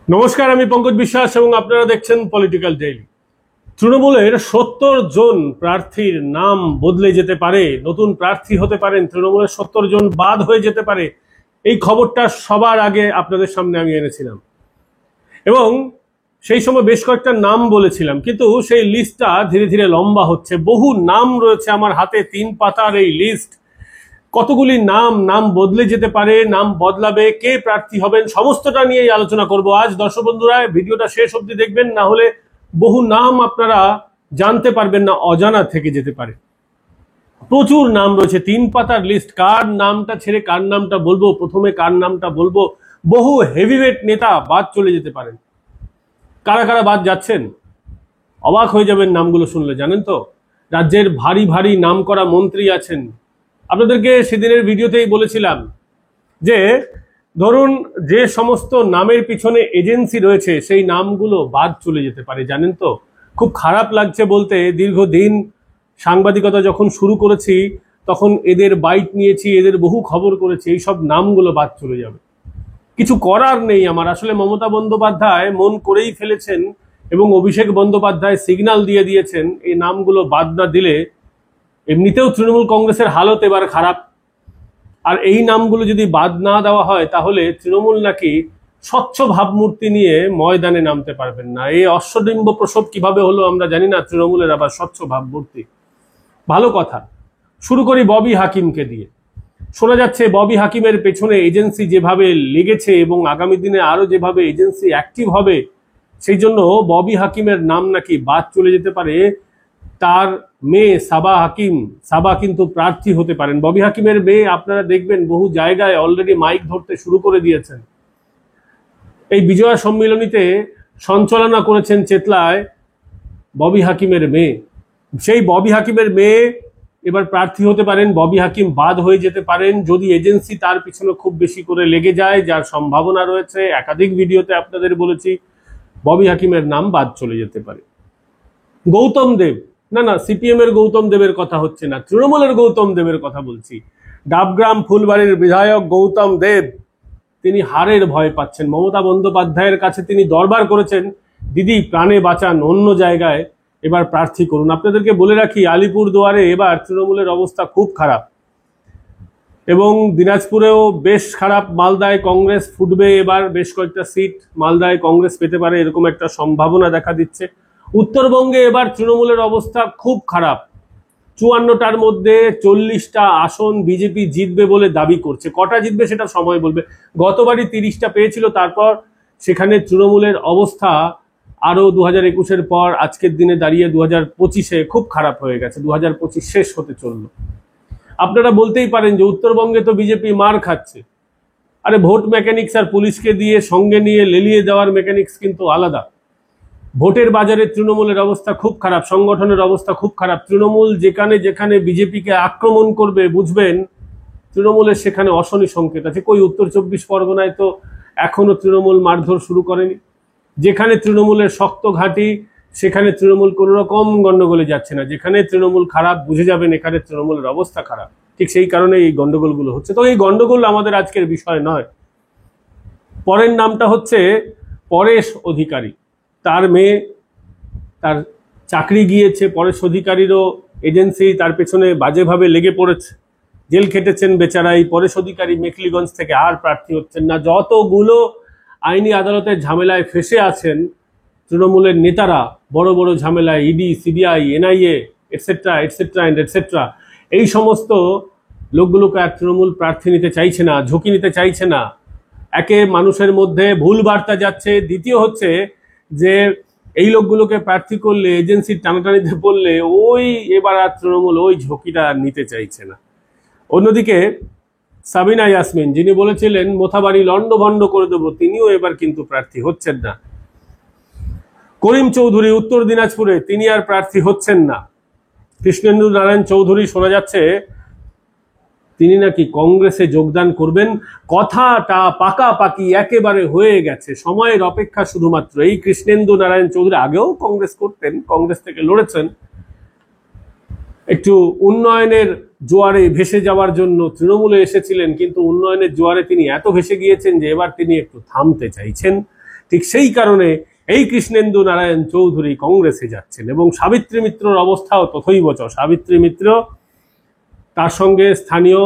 নমস্কার, আমি পঙ্কজ বিশ্বাস এবং আপনারা দেখছেন পলিটিক্যাল ডেইলি। তৃণমূলের 70 জন প্রার্থীর নাম বদলে যেতে পারে, নতুন প্রার্থী হতে পারেন, তৃণমূলের 70 জন বাদ হয়ে যেতে পারে, এই খবরটা সবার আগে আপনাদের সামনে আমি এনেছিলাম এবং সেই সময় বেশ কয়েকটা নাম বলেছিলাম, কিন্তু সেই লিস্টটা ধীরে ধীরে লম্বা হচ্ছে। বহু নাম রয়েছে আমার হাতে, 3 পাতার এই লিস্ট। কতগুলি নাম বদলে যেতে পারে, নাম বদলাবে, কে প্রার্থী হবেন, সমস্তটা নিয়েই আলোচনা করব আজ। দর্শক বন্ধুরা, ভিডিওটা শেষ অবধি দেখবেন, না হলে বহু নাম আপনারা জানতে পারবেন না, অজানা থেকে যেতে পারে। প্রচুর নাম রয়েছে, 3 পাতার লিস্ট। কার নামটা ছেড়ে কার নামটা বলবো, প্রথমে কার নামটা বলবো? বহু হেভিওয়েট নেতা বাদ চলে যেতে পারেন। কারা কারা বাদ যাচ্ছেন অবাক হয়ে যাবেন নামগুলো শুনলে। জানেন তো, রাজ্যের ভারী ভারী নাম করা মন্ত্রী আছেন। আপনাদেরকে সেদিনের ভিডিওতেই বলেছিলাম যে ধরুন যে সমস্ত নামের পিছনে এজেন্সি রয়েছে সেই নামগুলো বাদ চলে যেতে পারে। জানেন তো, খুব খারাপ লাগছে বলতে, দীর্ঘদিন সাংবাদিকতা যখন শুরু করেছি তখন এদের বাইট নিয়েছি, এদের বহু খবর করেছি, এই সব নামগুলো বাদ চলে যাবে। কিছু করার নেই আমার। আসলে মমতা বন্দ্যোপাধ্যায় মন করেই ফেলেছেন এবং অভিষেক বন্দ্যোপাধ্যায় সিগন্যাল দিয়ে দিয়েছেন এই নামগুলো বাদ না দিলে এমনিতেও তৃণমূল কংগ্রেসের হালত এবার খারাপ। আর এই নামগুলো যদি বাদ না দেওয়া হয় তাহলে তৃণমূল নাকি স্বচ্ছ ভাবমূর্তি নিয়ে ময়দানে নামতে পারবেন না। এই অশ্বডিম্ব প্রসব কিভাবে হলো আমরা জানি না, তৃণমূলের আবার স্বচ্ছ ভাবমূর্তি। ভালো কথা, শুরু করি ববি হাকিমকে দিয়ে। শোনা যাচ্ছে ববি হাকিমের পেছনে এজেন্সি যেভাবে লেগেছে এবং আগামী দিনে আরো যেভাবে এজেন্সি অ্যাক্টিভ হবে, সেই জন্য ববি হাকিমের নাম নাকি বাদ চলে যেতে পারে। তার মেয়ে সাবা কিন্তু প্রার্থী হতে পারেন। ববি হাকিমের মেয়ে আপনারা দেখবেন বহু জায়গায় অলরেডি মাইক ধরতে শুরু করে দিয়েছেন। এই বিজয়া সম্মিলনীতে সঞ্চালনা করেছেন চেতলায় ববি হাকিমের মেয়ে। সেই ববি হাকিমের মেয়ে এবার প্রার্থী হতে পারেন। ববি হাকিম বাদ হয়ে যেতে পারেন যদি এজেন্সি তার পিছনে খুব বেশি করে লেগে যায়, যার সম্ভাবনা রয়েছে। একাধিক ভিডিওতে আপনাদের বলেছি ববি হাকিমের নাম বাদ চলে যেতে পারে। গৌতম দেব, না সিপিএম এর গৌতম দেবের কথা হচ্ছে না, তৃণমূলের গৌতম দেবের কথা বলছি। ডাবগ্রাম ফুলবাড়ির বিধায়ক গৌতম দেব, তিনি হারের ভয় পাচ্ছেন। মমতা বন্দ্যোপাধ্যায়ের কাছে তিনি দরবার করেছেন, দিদি প্রাণে বাঁচান, অন্য জায়গায় এবার প্রার্থী করুন। আপনাদেরকে বলে রাখি, আলিপুরদুয়ারে এবার তৃণমূলের অবস্থা খুব খারাপ এবং দিনাজপুরেও বেশ খারাপ। মালদায় কংগ্রেস ফুটবে এবার, বেশ কয়েকটা সিট মালদায় কংগ্রেস পেতে পারে, এরকম একটা সম্ভাবনা দেখা দিচ্ছে। উত্তরবঙ্গে এবার তৃণমূলের অবস্থা খুব খারাপ। 54টার মধ্যে 40টা আসন বিজেপি জিতবে বলে দাবি করছে। কটা জিতবে সেটা সময় বলবে। গতবারই 30টা পেয়েছিল, তারপর সেখানে তৃণমূলের অবস্থা আরো 2021-এর পর আজকের দিনে দাঁড়িয়ে 2025-এ খুব খারাপ হয়ে গেছে। 2025 শেষ হতে চলল। আপনারা বলতেই পারেন যে উত্তরবঙ্গে তো বিজেপি মার খাচ্ছে। আরে ভোট মেকানিক্স আর পুলিশকে দিয়ে সঙ্গে নিয়ে লেলিয়ে দেওয়ার মেকানিক্স কিন্তু আলাদা। ভোটের বাজারে তৃণমূলের অবস্থা খুব খারাপ, সংগঠনের অবস্থা খুব খারাপ। তৃণমূল যেখানে যেখানে বিজেপিকে আক্রমণ করবে বুঝবেন তৃণমূলের সেখানে অশনি সংকেত আছে। কই উত্তর 24 পরগনায় তো এখনো তৃণমূল মারধর শুরু করেনি। যেখানে তৃণমূলের শক্ত ঘাঁটি সেখানে তৃণমূল কোনো রকম গন্ডগোলে যাচ্ছে না। যেখানে তৃণমূল খারাপ বুঝে যাবেন এখানে তৃণমূলের অবস্থা খারাপ। ঠিক সেই কারণে এই গন্ডগোলগুলো হচ্ছে। তো এই গন্ডগোল আমাদের আজকের বিষয় নয়। পরের নামটা হচ্ছে পরেশ অধিকারী। তার মেয়ে, তার চাকরি গিয়েছে। পরেশ অধিকারীরও এজেন্সি তার পেছনে বাজেভাবে লেগে পড়েছে, জেল খেটেছেন বেচারাই। পরেশ অধিকারী মেখলিগঞ্জ থেকে আর প্রার্থী হচ্ছেন না। যতগুলো আইনি আদালতের ঝামেলায় ফেসে আছেন তৃণমূলের নেতারা, বড় বড় ঝামেলায়, ED, CBI, NIA etcetera etcetera and etcetera, এই সমস্ত লোকগুলোকে আর তৃণমূল প্রার্থী নিতে চাইছে না, ঝুঁকি নিতে চাইছে না। একে মানুষের মধ্যে ভুল বার্তা যাচ্ছে, দ্বিতীয় হচ্ছে যে এই লোকগুলোকে প্রার্থী করলে এজেন্সির টানাটানিতে পড়লে ওই এবার আর তৃণমূল ওই ঝুঁকিটা নিতে চাইছে না। অন্যদিকে সাবিনা ইয়াসমিন, যিনি বলেছিলেন মোথাবাড়ি লন্ডভন্ড করে দেবো, তিনিও এবার কিন্তু প্রার্থী হচ্ছেন না। করিম চৌধুরী উত্তর দিনাজপুরে, তিনি আর প্রার্থী হচ্ছেন না। কৃষ্ণেন্দু নারায়ণ চৌধুরী শোনা যাচ্ছে তিনি নাকি কংগ্রেসে যোগদান করবেন। কথাটা পাকাপাকি একেবারে হয়ে গেছে, সময়ের অপেক্ষা শুধুমাত্র। এই কৃষ্ণেন্দু নারায়ণ চৌধুরী আগেও কংগ্রেস করতেন, কংগ্রেস থেকে লড়েছেন। একটু উন্নয়নের জোয়ারে ভেসে যাওয়ার জন্য তৃণমূলে এসেছিলেন, কিন্তু উন্নয়নের জোয়ারে তিনি এত ভেসে গিয়েছেন যে এবার তিনি একটু থামতে চাইছেন। ঠিক সেই কারণে এই কৃষ্ণেন্দু নারায়ণ চৌধুরী কংগ্রেসে যাচ্ছেন, এবং সাবিত্রী মিত্রর অবস্থাও তথৈবচ। সাবিত্রী মিত্র, তার সঙ্গে স্থানীয়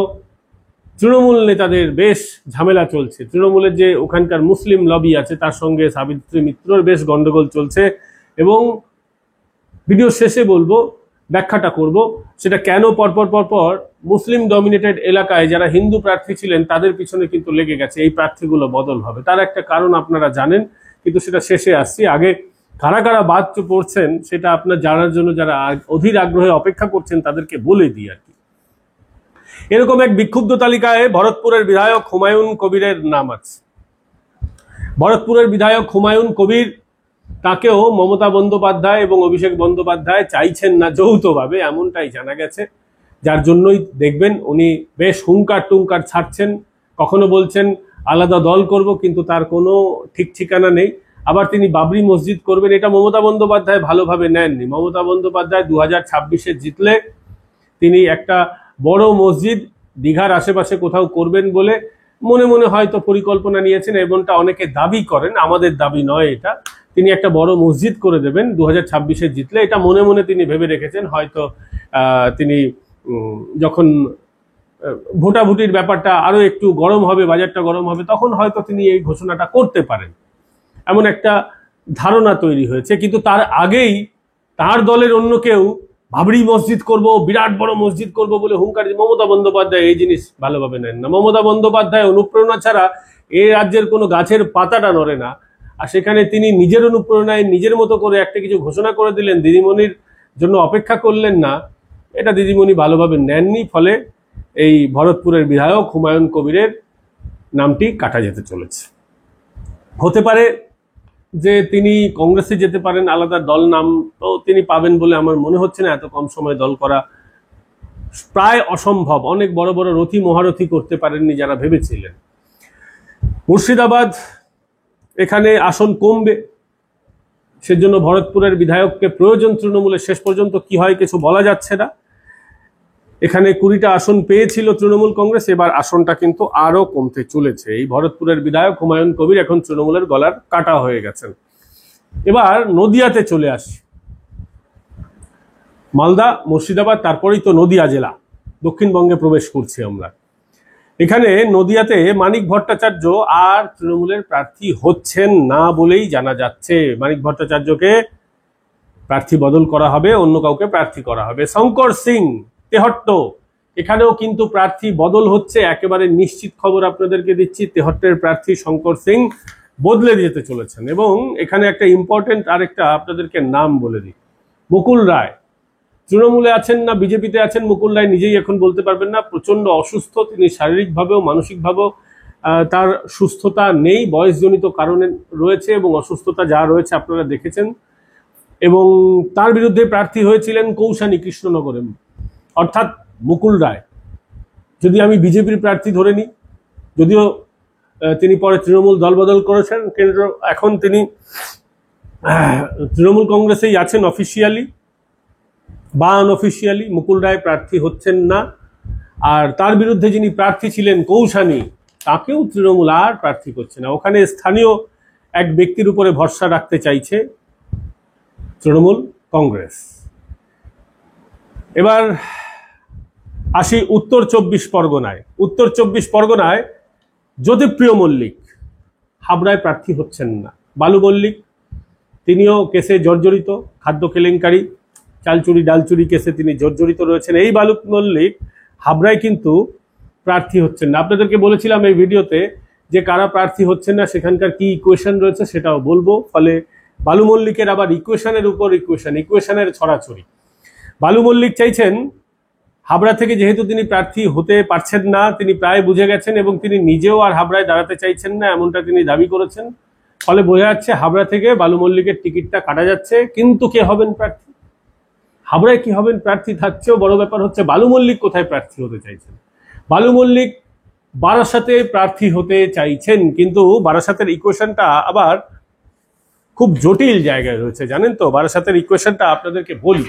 তৃণমূল নেতাদের বেশ ঝামেলা চলছে। তৃণমূলের যে ওখানকার মুসলিম লবি আছে তার সঙ্গে সাবিত্রী মিত্রর বেশ গন্ডগোল চলছে, এবং ভিডিও শেষে বলবো, ব্যাখ্যাটা করব সেটা কেন পরপর পরপর মুসলিম ডমিনেটেড এলাকায় যারা হিন্দু প্রার্থী ছিলেন তাদের পিছনে কিন্তু লেগে গেছে এই প্রার্থীগুলো বদল হবে। তার একটা কারণ আপনারা জানেন, কিন্তু সেটা শেষে আসছি। আগে কারা কারা বাদ পড়ছেন সেটা আপনার জানার জন্য যারা অধীর আগ্রহে অপেক্ষা করছেন তাদেরকে বলে দিই আর কি। এরকম এক বিক্ষুব্ধ তালিকায় ভরতপুরের বিধায়ক হুমায়ুন কবিরের নাম আছে। ভরতপুরের বিধায়ক হুমায়ুন কবির, তাকেও মমতা বন্দ্যোপাধ্যায় এবং অভিষেক বন্দ্যোপাধ্যায় চাইছেন না যৌথভাবে, এমনটাই জানা গেছে। যার জন্যই দেখবেন উনি বেশ হুঙ্কার টুঙ্কার ছাড়ছেন, কখনো বলছেন আলাদা দল করব, কিন্তু তার কোনো ঠিক ঠিকানা নেই। আবার তিনি বাবরি মসজিদ করবেন, এটা মমতা বন্দ্যোপাধ্যায় ভালোভাবে নেননি। মমতা বন্দ্যোপাধ্যায় 2026-এ জিতলে তিনি একটা বড় মসজিদ দীঘার আশেপাশে কোথাও করবেন বলে মনে মনে হয়তো পরিকল্পনা নিয়েছেন, এমনটা অনেকে দাবি করেন, আমাদের দাবি নয় এটা। তিনি একটা বড় মসজিদ করে দেবেন 2026-এ জিতলে, এটা মনে মনে তিনি ভেবে রেখেছেন। হয়তো তিনি যখন ভোটাভুটির ব্যাপারটা আরো একটু গরম হবে, বাজারটা গরম হবে, তখন হয়তো তিনি এই ঘোষণাটা করতে পারেন, এমন একটা ধারণা তৈরি হয়েছে। কিন্তু তার আগেই তার দলের অন্য কেউ বাবরি মসজিদ করব, বিরাট বড় মসজিদ করব বলে হুঙ্কার। মমতা বন্দ্যোপাধ্যায় এই জিনিস ভালোভাবে নেন না। মমতা বন্দ্যোপাধ্যায় অনুপ্রেরণা ছাড়া এই রাজ্যের কোনো গাছের পাতাটা নড়ে না, আর সেখানে তিনি নিজের অনুপ্রেরণায় নিজের মতো করে একটা কিছু ঘোষণা করে দিলেন, দিদিমণির জন্য অপেক্ষা করলেন না, এটা দিদিমণি ভালোভাবে নেননি। ফলে এই ভরতপুরের বিধায়ক হুমায়ুন কবিরের নামটি কাটা যেতে চলেছে। হতে পারে যে তিনি কংগ্রেসে যেতে পারেন, আলাদা দল নাম তো তিনি পাবেন বলে আমার মনে হচ্ছে না। এত কম সময় দল করা প্রায় অসম্ভব। অনেক বড় বড় রথী মহারথী করতে পারেননি যারা ভেবেছিলেন। মুর্শিদাবাদ, এখানে আসন কমবে, সেজন্য ভরতপুরের বিধায়ককে প্রয়োজন তৃণমূলের। শেষ পর্যন্ত কি হয় কিছু বলা যাচ্ছে না। এখানে 20টা আসন পেয়েছিল তৃণমূল কংগ্রেস, এবার আসনটা কিন্তু আরো কমতে চলেছে। এই ভরতপুরের বিধায়ক হুমায়ুন কবির এখন তৃণমূলের গলার কাটা হয়ে গেছেন। এবার নদিয়াতে চলে আসি। মালদা, মুর্শিদাবাদ, তারপরেই তো নদিয়া জেলা, দক্ষিণবঙ্গে প্রবেশ করছি আমরা। এখানে নদিয়াতে মানিক ভট্টাচার্য আর তৃণমূলের প্রার্থী হচ্ছেন না বলেই জানা যাচ্ছে। মানিক ভট্টাচার্যকে প্রার্থী বদল করা হবে, অন্য কাউকে প্রার্থী করা হবে। শঙ্কর সিং, তেহট্ট, এখানেও কিন্তু প্রার্থী বদল হচ্ছে, একেবারে নিশ্চিত খবর আপনাদেরকে দিচ্ছি। তেহট্টের প্রার্থী শঙ্কর সিং বদলে যেতে চলেছেন। এবং এখানে একটা ইম্পর্টেন্ট আরেকটা আপনাদেরকে নাম বলে দিই, মুকুল রায়। তৃণমূলে আছেন না বিজেপিতে আছেন মুকুল রায় নিজেই এখন বলতে পারবেন না। প্রচন্ড অসুস্থ তিনি, শারীরিকভাবেও মানসিকভাবেও তার সুস্থতা নেই, বয়সজনিত কারণে রয়েছে, এবং অসুস্থতা যা রয়েছে আপনারা দেখেছেন। এবং তার বিরুদ্ধে প্রার্থী হয়েছিলেন কৌশানী কৃষ্ণনগরে, অর্থাৎ মুকুল রায়। যদি আমি বিজেপির প্রার্থী ধরে নিই, যদিও তিনি পরে তৃণমূল দলবদল করেছেন, কিন্তু এখন তিনি তৃণমূল কংগ্রেসেই আছেন অফিসিয়ালি বা আনঅফিসিয়ালি। মুকুল রায় প্রার্থী হচ্ছেন না। আর তার বিরুদ্ধে যিনি প্রার্থী ছিলেন কৌশানী, তাকেও তৃণমূল আর প্রার্থী করছে না। ওখানে স্থানীয় এক ব্যক্তির উপরে ভরসা রাখতে চাইছে তৃণমূল কংগ্রেস। এবার আসি উত্তর 24 পরগনায়। উত্তর 24 পরগনায় জ্যোতিপ্রিয় মল্লিক হাবড়ায় প্রার্থী হচ্ছেন না। বালু মল্লিক, তিনিও কেসে জর্জরিত, খাদ্য কেলেঙ্কারি, চালচুরি ডালচুরি কেসে তিনি জর্জরিত রয়েছেন। এই বালু মল্লিক হাবড়ায় কিন্তু প্রার্থী হচ্ছেন না। আপনাদেরকে বলেছিলাম এই ভিডিওতে যে কারা প্রার্থী হচ্ছেন না, সেখানকার কি ইকুয়েশন রয়েছে সেটাও বলবো। ফলে বালু মল্লিকের আবার ইকুয়েশনের উপর ইকুয়েশনের ছড়াছড়ি। বালু মল্লিক চাইছেন হাবড়া থেকে, যেহেতু তিনি প্রার্থী হতে পারছেন না, তিনি প্রায় বুঝে গেছেন, এবং তিনি নিজেও আর হাবড়ায় দাঁড়াতে চাইছেন না, এমনটা তিনি দাবি করেছেন। ফলে বোঝা যাচ্ছে হাবড়া থেকে বালু মল্লিকের টিকিটটা কাটা যাচ্ছে। কিন্তু কে হবেন প্রার্থী, হাবড়ায় কি হবেন প্রার্থী, থাকছেও বড় ব্যাপার হচ্ছে বালু মল্লিক কোথায় প্রার্থী হতে চাইছেন। বালু মল্লিক বারাসাতে প্রার্থী হতে চাইছেন, কিন্তু বারাসাতের ইকুয়েশনটা আবার খুব জটিল জায়গায় রয়েছে, জানেন তো। বারাসাতের ইকুয়েশনটা আপনাদেরকে বলি,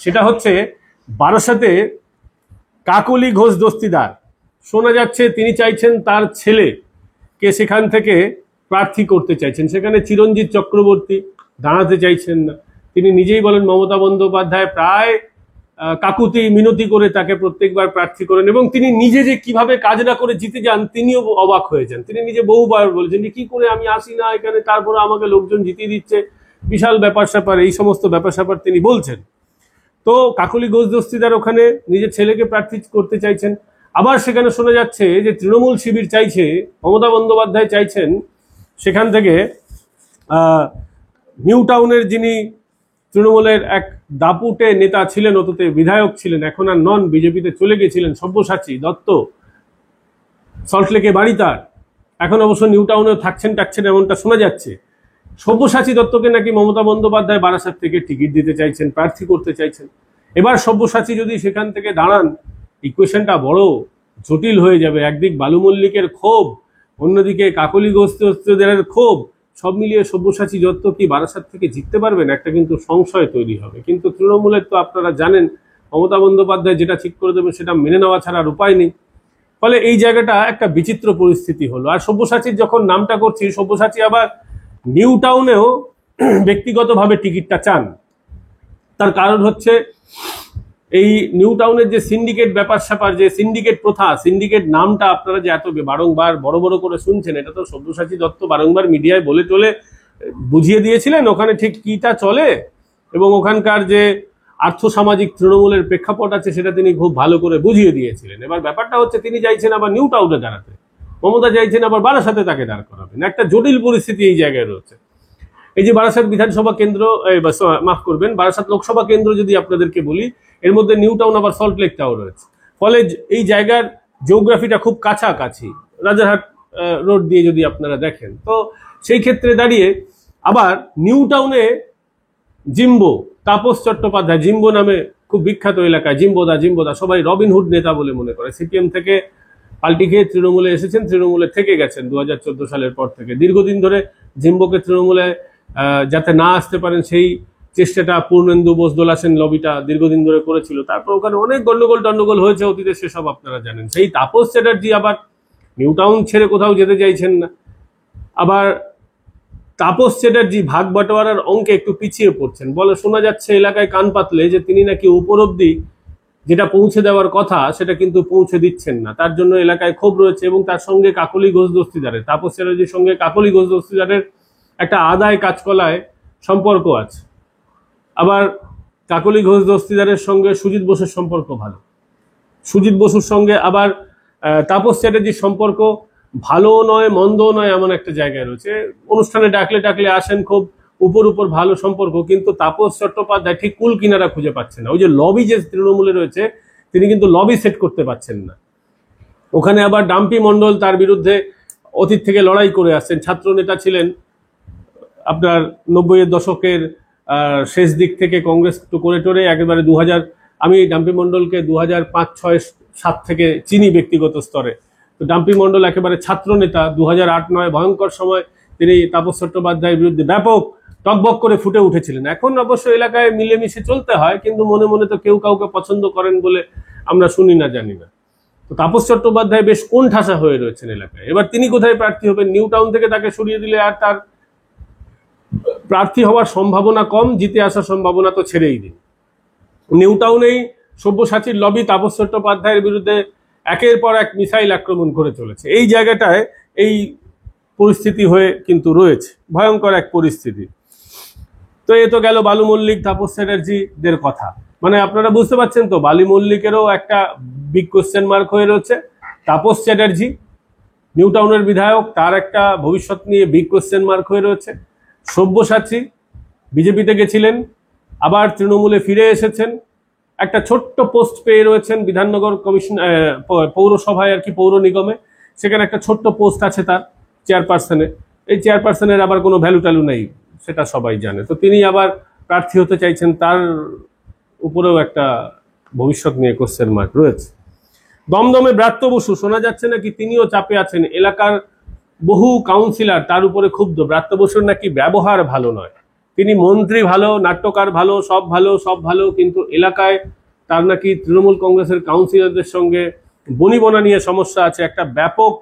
সেটা হচ্ছে বারাসাতে কাকলি ঘোষ দস্তিদার, শোনা যাচ্ছে তিনি চাইছেন তার ছেলেকে সেখান থেকে প্রার্থী করতে চাইছেন, সেখানে চিরঞ্জিত চক্রবর্তী দাঁড়াতে চাইছেন না। তিনি নিজেই বলেন মমতা বন্দ্যোপাধ্যায় প্রায় কাকুতি মিনতি করে তাকে প্রত্যেকবার প্রার্থী করেন, এবং তিনি নিজে যে কিভাবে কাজ না করে জিতে যান তিনিও অবাক হয়ে যান। তিনি নিজে বহুবার বলেছেন যে কি করে আমি আসি না এখানে, তারপরে আমাকে লোকজন জিতিয়ে দিচ্ছে, বিশাল ব্যাপার স্যাপার, এই সমস্ত ব্যাপার স্যাপার তিনি বলছেন। তো কাকলি ঘোষ দস্তিদার ওখানে নিজের ছেলেকে প্রার্থী করতে চাইছেন। আবার সেখানে শোনা যাচ্ছে যে তৃণমূল শিবির চাইছে, মমতা বন্দ্যোপাধ্যায় চাইছেন সেখান থেকে নিউ টাউনের যিনি তৃণমূলের এক দাপুটে নেতা ছিলেন, অতীতে বিধায়ক ছিলেন, এখন আর নন, বিজেপিতে চলে গেছিলেন, সব্যসাচী দত্ত, সল্টলেকে বাড়ি তার, এখন অবশ্য নিউ টাউনেও থাকছেন এমনটা শোনা যাচ্ছে। সব্যসাচী দত্তকে নাকি মমতা বন্দ্যোপাধ্যায় বারাসাত থেকে টিকিট দিতে চাইছেন, প্রার্থী করতে চাইছেন। এবার সব্যসাচী যদি সেখান থেকে দাঁড়ান, ইকুয়েশনটা বড় জটিল হয়ে যাবে। একদিক বালু মল্লিকের ক্ষোভ, অন্যদিকে কাকলি ঘোষ দস্তিদারের ক্ষোভ, সব মিলিয়ে সব্যসাচী দত্ত কি বারাসাত থেকে জিততে পারবেন, একটা কিন্তু সংশয় তৈরি হবে। কিন্তু তৃণমূলের তো আপনারা জানেন মমতা বন্দ্যোপাধ্যায় যেটা ঠিক করে দেবেন সেটা মেনে নেওয়া ছাড়া আর উপায় নেই। ফলে এই জায়গাটা একটা বিচিত্র পরিস্থিতি হলো। আর সব্যসাচীর যখন নামটা করছি, সব্যসাচী আবার নিউ টাউনেও ব্যক্তিগতভাবে টিকিটটা চান। তার কারণ হচ্ছে এই নিউ টাউনের যে সিন্ডিকেট ব্যাপার স্যাপার, যে সিন্ডিকেট প্রথা, সিন্ডিকেট নামটা আপনারা যে এত বারংবার বড় বড় করে শুনছেন, এটা তো সব্যসাচী দত্ত বারংবার মিডিয়ায় বলে টলে বুঝিয়ে দিয়েছিলেন ওখানে ঠিক কিটা চলে, এবং ওখানকার যে আর্থসামাজিক তৃণমূলের প্রেক্ষাপট আছে সেটা তিনি খুব ভালো করে বুঝিয়ে দিয়েছিলেন। এবার ব্যাপারটা হচ্ছে তিনি চাইছেন আবার নিউ টাউনে দাঁড়াতে, মমতা চাইছেন আবার বারাসাতে তাকে দাঁড় করাবেন। একটা জটিল পরিস্থিতি এই জায়গায় রয়েছে। এই যে বারাসাত বিধানসভা কেন্দ্র, মাফ করবেন, বারাসাত লোকসভা কেন্দ্র যদি আপনাদেরকে বলি, এর মধ্যে নিউ টাউন আবার সল্টলেকটাও রয়েছে। ফলে এই জায়গার জিওগ্রাফিটা খুব কাছাকাছি, রাজারহাট রোড দিয়ে যদি আপনারা দেখেন। তো সেই ক্ষেত্রে দাঁড়িয়ে আবার নিউ টাউনে জিম্বো, তাপস চট্টোপাধ্যায়, জিম্বো নামে খুব বিখ্যাত এলাকায়, জিম্বোদা সবাই রবিনহুড নেতা বলে মনে করে। সিপিএম থেকে পাল্টি খেয়ে তৃণমূলে এসেছেন, তৃণমূলে থেকে গেছেন 2014 সালের পর থেকে। দীর্ঘদিন ধরে জিম্বোকে তৃণমূলে যাতে না আসতে পারেন সেই চেষ্টাটা পূর্ণেন্দু বোস দোলাসেন লবিটা দীর্ঘদিন ধরে করেছিল। তারপর ওখানে অনেক গন্ডগোল হয়েছে অতীতে, সেসব আপনারা জানেন। সেই তাপস চ্যাটার্জি আবার নিউ টাউন ছেড়ে কোথাও যেতে চাইছেন না। আবার তাপস চ্যাটার্জি ভাগ বাটোয়ারার অঙ্কে একটু পিছিয়ে পড়ছেন বলে শোনা যাচ্ছে এলাকায় কান পাতলে, যে তিনি নাকি উপর অব্দি যেটা পৌঁছে দেওয়ার কথা সেটা কিন্তু পৌঁছে দিচ্ছেন না। তার জন্য এলাকায় ক্ষোভ রয়েছে, এবং তার সঙ্গে কাকলি ঘোষ দস্তিদারের, তাপস চ্যাটার্জির সঙ্গে কাকলি ঘোষ দস্তিদারের একটা আদায় কাজকলায় সম্পর্ক আছে। আবার কাকলি ঘোষ দস্তিদারের সঙ্গে সুজিত বোসের সম্পর্ক ভালো, সুজিত বসুর সঙ্গে আবার তাপস চ্যাটার্জির সম্পর্ক ভালো নয় মন্দও নয়, এমন একটা জায়গায় রয়েছে। অনুষ্ঠানে ডাকলে আসেন, খুব উপর ভালো সম্পর্ক, কিন্তু তাপস চট্টোপাধ্যায় ঠিক কুল কিনারা খুঁজে পাচ্ছেন না। ওই যে লবি যে তৃণমূলে রয়েছে, তিনি কিন্তু লবি সেট করতে পারছেন না। ওখানে আবার ডাম্পি মণ্ডল তার বিরুদ্ধে অতীত থেকে লড়াই করে আসছেন, ছাত্র নেতা ছিলেন আপনার 90-এর দশকের শেষ দিক থেকে, কংগ্রেস তো করে টোরে একেবারে 2000, আমি ডাম্পি মণ্ডলকে 2005, 6, 7 থেকে চিনি ব্যক্তিগত স্তরে। তো ডাম্পি মণ্ডল একেবারে ছাত্র নেতা। 2008, 9 ভয়ঙ্কর সময় তিনি তাপস চট্টোপাধ্যায়ের বিরুদ্ধে ব্যাপক টকবক করে ফুটে উঠেছিলেন। এখন অবশ্য এলাকায় মিলেমিশে চলতে হয়, কিন্তু মনে মনে তো কেউ কাউকে পছন্দ করেন বলে আমরা শুনি না, জানি না। তো তাপস চট্টোপাধ্যায় বেশ কোণঠাসা হয়ে রয়েছেন এলাকায়। এবার তিনি কোথায় প্রার্থী হবেন? নিউ টাউন থেকে তাকে সরিয়ে দিলে আর তার প্রার্থী হওয়ার সম্ভাবনা কম, জিতে আসার সম্ভাবনা তো ছেড়েই দিন। নিউ টাউনেই সব্যসাচীর লবি তাপস চট্টোপাধ্যায়ের বিরুদ্ধে একের পর এক মিসাইল আক্রমণ করে চলেছে। এই জায়গাটায় এই পরিস্থিতি হয়ে কিন্তু রয়েছে, ভয়ঙ্কর এক পরিস্থিতি। তো এ তো গেল বালু মল্লিক, তাপস চ্যাটার্জিদের কথা। মানে আপনারা বুঝতে পারছেন তো, বালু মল্লিকেরও একটা বিগ কোশ্চেন মার্ক হয়ে রয়েছে। তাপস চ্যাটার্জি নিউ টাউনের বিধায়ক, তার একটা ভবিষ্যৎ নিয়ে বিগ কোশ্চেন মার্ক হয়ে রয়েছে। সব্যসাচী বিজেপিতে গেছিলেন, আবার তৃণমূলে ফিরে এসেছেন, একটা ছোট্ট পোস্ট পেয়ে রয়েছেন বিধাননগর কমিশন, পৌরসভায় আর কি, পৌর নিগমে। সেখানে একটা ছোট্ট পোস্ট আছে তার, চেয়ারপারসনে। এই চেয়ারপারসনের আবার কোনো ভ্যালু ট্যালু নেই, সেটা সবাই জানে। তো তিনি আবার প্রার্থী হতে চাইছেন, তার উপরেও একটা ভবিষ্যৎ নিয়ে কোশ্চেন মার্ক রয়েছে। দমদমে ব্রাত্য বসু, শোনা যাচ্ছে নাকি তিনিও চাপে আছেন। এলাকার বহু কাউন্সিলর তার উপরে ক্ষুব্ধ। ব্রাত্য বসুর নাকি ব্যবহার ভালো নয়, তিনি মন্ত্রী ভালো, নাট্যকার ভালো, সব ভালো, কিন্তু এলাকায় তার নাকি তৃণমূল কংগ্রেসের কাউন্সিলরদের সঙ্গে বনিবনা নিয়ে সমস্যা আছে। একটা ব্যাপক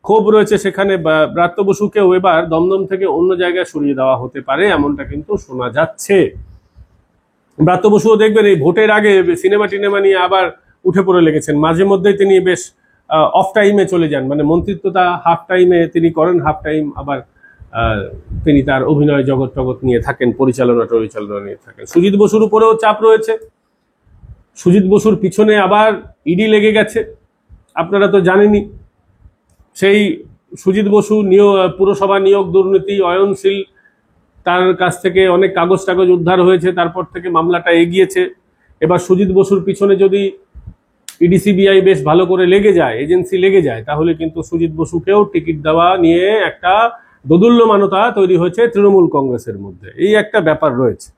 ক্ষোভ রয়েছে সেখানে ব্রাত্য বসুকেও এবার দমদম থেকে অন্য জায়গায় সরিয়ে দেওয়া হতে পারে, এমনটা কিন্তু শোনা যাচ্ছে। ব্রাত্য বসুও দেখবেন এই ভোটের আগে সিনেমা টিনেমা নিয়ে আবার উঠে পড়ে লেগেছেন। মাঝে মধ্যেই তিনি বেশ অফ টাইমে চলে যান, মানে মন্ত্রিত্বটা হাফ টাইমে তিনি করেন, হাফ টাইম আবার তিনি তার অভিনয় জগৎ টগৎ নিয়ে থাকেন, পরিচালনা নিয়ে থাকেন। সুজিত বসুর উপরেও চাপ রয়েছে। সুজিত বসুর পিছনে আবার ইডি লেগে গেছে, আপনারা তো জানেনই। সেই সুজিত বসু পুরসভা নিয়োগ দুর্নীতি, অয়নশীল, তার কাছ থেকে অনেক কাগজ টাগজ উদ্ধার হয়েছে, তারপর থেকে মামলাটা এগিয়েছে। এবার সুজিত বসুর পিছনে যদি ইডি সিবিআই বেশ ভালো করে লেগে যায়, এজেন্সি লেগে যায়, তাহলে কিন্তু সুজিত বসুকেও টিকিট দেওয়া নিয়ে একটা দোদুল্যমানতা তৈরি হয়েছে তৃণমূল কংগ্রেসের মধ্যে। এই একটা ব্যাপার রয়েছে।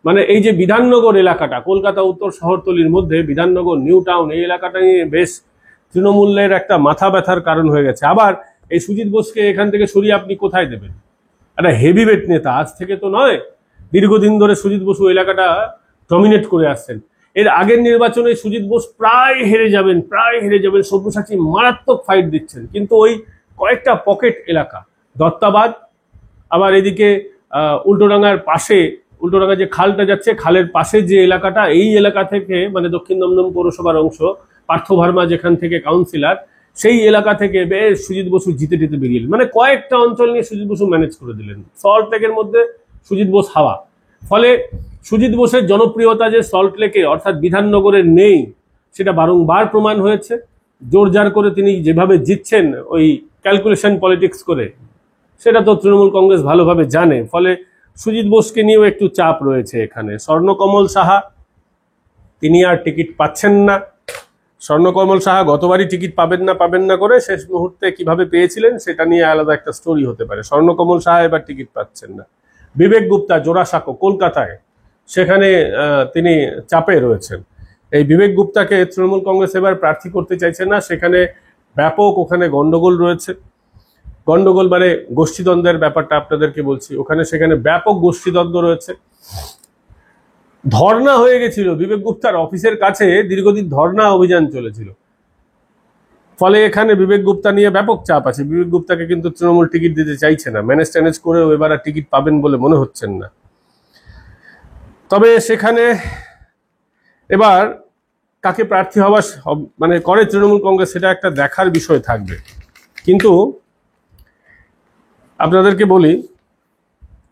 মানে এই যে বিধাননগর এলাকাটা, কলকাতা উত্তর শহরতলির মধ্যে বিধাননগর নিউ টাউন, এই এলাকাটা নিয়ে বেশ তৃণমূলের একটা মাথা ব্যথার কারণ হয়ে গেছে। আবার এই সুজিত বোসকে এখান থেকে সরিয়ে আপনি কোথায় দেবেন? একটা হেভিওয়েট নেতা, আজ থেকে তো নয়, দীর্ঘদিন ধরে সুজিত বসু এলাকাটা ডমিনেট করে আসছেন। এর আগের নির্বাচনে সুজিত বোস প্রায় হেরে যাবেন, সব্যসাচী মারাত্মক ফাইট দিচ্ছেন, কিন্তু ওই কয়েকটা পকেট এলাকা, দত্তাবাদ, আবার এদিকে উল্টোডাঙ্গার পাশে, উল্টোডাঙ্গা যে খালটা যাচ্ছে, খালের পাশে যে এলাকাটা, এই এলাকা থেকে মানে দক্ষিণ দমদম পৌরসভার অংশ, পার্থ ভার্মা যেখান থেকে কাউন্সিলর, সেই এলাকা থেকে বেশ সুজিত বসু জিতে বেরিয়ে এলেন। মানে কয়েকটা অঞ্চল নিয়ে সুজিত বসু ম্যানেজ করে দিলেন। সল্ট লেকের মধ্যে সুজিত বোস হাওয়া। ফলে সুজিত বোসের জনপ্রিয়তা যে সল্ট লেকে অর্থাৎ বিধাননগরে নেই, সেটা বারংবার প্রমাণ হয়েছে। জোরজার করে তিনি যেভাবে জিতছেন ওই ক্যালকুলেশন পলিটিক্স করে, সেটা তো তৃণমূল কংগ্রেস ভালোভাবে জানে। ফলে সুজিত বোসকে নিয়েও একটু চাপ রয়েছে এখানে। স্বর্ণকমল সাহা, তিনি আর টিকিট পাচ্ছেন না। স্বর্ণকমল সাহা গতবারই টিকিট পাবেন না করে শেষ মুহূর্তে কিভাবে পেয়েছিলেন সেটা নিয়ে আলাদা একটা স্টোরি হতে পারে। স্বর্ণকমল সাহা এবার টিকিট পাচ্ছেন না। বিবেক গুপ্তা জোড়াসাঁকো কলকাতায়, সেখানে তিনি চাপে রয়েছেন। এই বিবেক গুপ্তাকে তৃণমূল কংগ্রেস এবার প্রার্থী করতে চাইছে না, সেখানে ব্যাপক ওখানে গন্ডগোল রয়েছে। গন্ডগোল মানে গোষ্ঠীদ্বন্দ্বের ব্যাপারটা আপনাদেরকে বলছি, সেখানে ব্যাপক গোষ্ঠীদ্বন্দ্ব রয়েছে। ধর্ণা হয়ে গেছিল বিবেক গুপ্তার অফিসের কাছে, দীর্ঘদিন ধর্ণা অভিযান চলেছিল। ফলে এখানে বিবেক গুপ্তা নিয়ে ব্যাপক চাপ আছে। বিবেক গুপ্তাকে কিন্তু তৃণমূল টিকিট দিতে চাইছে না, ম্যানেজ করেও এবার আর টিকিট পাবেন বলে মনে হচ্ছেন না। তবে সেখানে এবার কাকে প্রার্থী হওয়া মানে করে তৃণমূল কংগ্রেস, সেটা একটা দেখার বিষয় থাকবে। কিন্তু আপনাদেরকে বলি